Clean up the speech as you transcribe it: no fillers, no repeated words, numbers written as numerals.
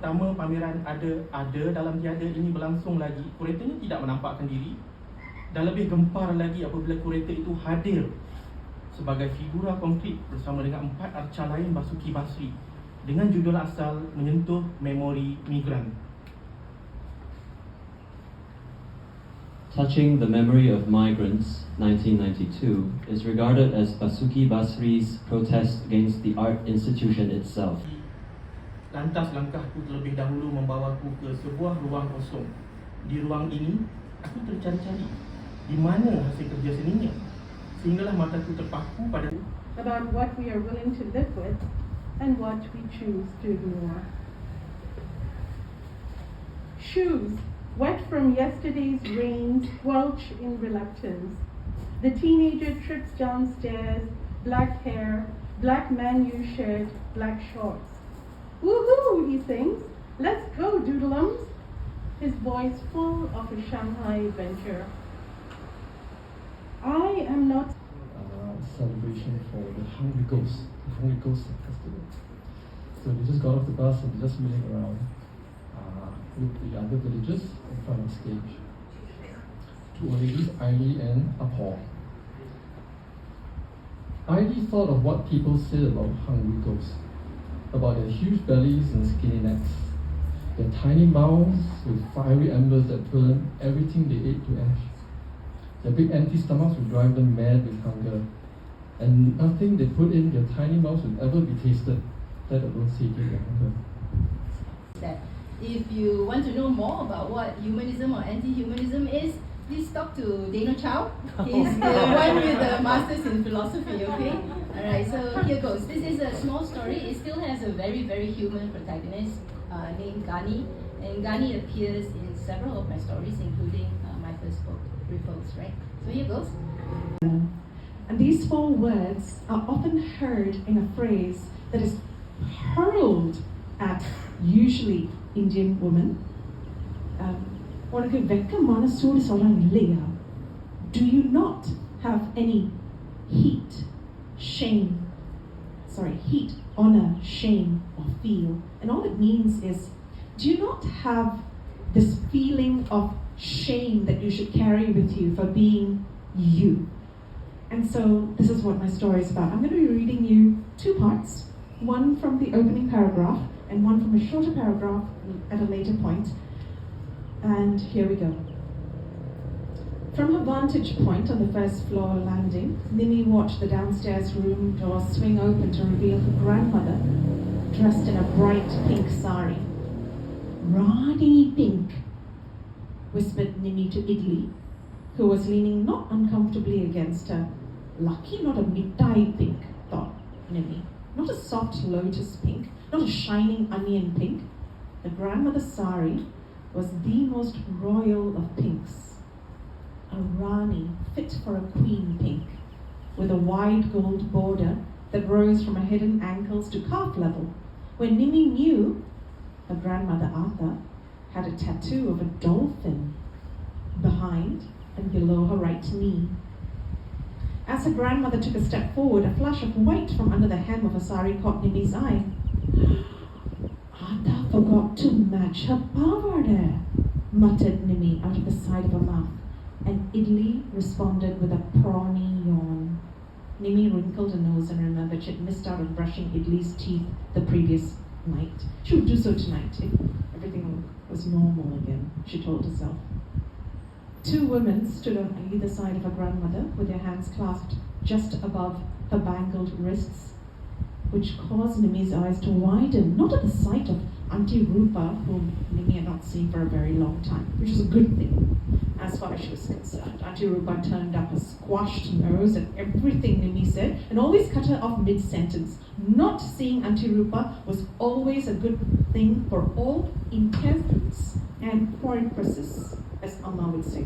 pertama pameran ada dalam tiada ini berlangsung lagi, kuratornya tidak menampakkan diri, dan lebih gempar lagi apabila kurator itu hadir sebagai figura konkret bersama dengan 4 arca lain Basuki Basri dengan judul asal Menyentuh Memori Migran. Touching the Memory of Migrants, 1992, is regarded as Basuki Basri's protest against the art institution itself. Lantas langkahku terlebih dahulu membawaku ke sebuah ruang kosong. Di ruang ini, aku tercari-cari di mana hasil kerja seninya, sehinggalah mataku terpaku pada about what we are willing to live with and what we choose to ignore. Shoes wet from yesterday's rain squelch in reluctance. The teenager trips downstairs, black hair, black man-u shirt, black shorts. Woohoo, he sings. Let's go, doodlums. His voice full of a Shanghai adventure. I am not celebration for the Hungry Ghost Festival. So they just got off the bus and they're just milling around with the other villagers in front of the stage. 2 ladies, Ailey and Apol. Ailey thought of what people said about hungry ghosts, about their huge bellies and skinny necks, their tiny mouths with fiery embers that burn everything they ate to ash. Their big empty stomachs would drive them mad with hunger, and nothing they put in their tiny mouths would ever be tasted, let alone satiate their hunger. That if you want to know more about what humanism or anti-humanism is, please talk to Dano Chow. He's the one with the masters in philosophy, okay? Alright, so here goes. This is a small story. It still has a very, very human protagonist named Ghani. And Ghani appears in several of my stories, including my first book, Ripples, right? So here goes. And these 4 words are often heard in a phrase that is hurled at usually Indian women. உனக்கு வெக்கமான சூடு சொல்றாங்க இல்லையா? Do you not have any heat, honor, shame, or feel? And all it means is, do you not have this feeling of shame that you should carry with you for being you? And so this is what my story is about. I'm going to be reading you 2 parts, one from the opening paragraph and one from a shorter paragraph at a later point. And here we go. From her vantage point on the first floor landing, Nimi watched the downstairs room door swing open to reveal her grandmother, dressed in a bright pink sari. Rani pink, whispered Nimi to Idli, who was leaning not uncomfortably against her. Lucky not a midday pink, thought Nimi. Not a soft lotus pink, not a shining onion pink. The grandmother's sari was the most royal of pinks. A Rani fit for a queen pink, with a wide gold border that rose from her hidden ankles to calf level, when Nimi knew her grandmother Artha had a tattoo of a dolphin behind and below her right knee. As her grandmother took a step forward, a flash of white from under the hem of her sari caught Nimi's eye. Artha forgot to match her pavada, muttered Nimi out of the side of her mouth, and Idli responded with a prawny yawn. Nimi wrinkled her nose and remembered she had missed out on brushing Idli's teeth the previous night. She would do so tonight if everything was normal again, she told herself. 2 women stood on either side of her grandmother with their hands clasped just above her bangled wrists, which caused Nimi's eyes to widen, not at the sight of Auntie Rupa, whom Nimi had not seen for a very long time, which was a good thing, as far as she was concerned. Auntie Rupa turned up a squashed nose at everything Nimi said, and always cut her off mid-sentence. Not seeing Auntie Rupa was always a good thing for all intents and purposes, as Allah would say.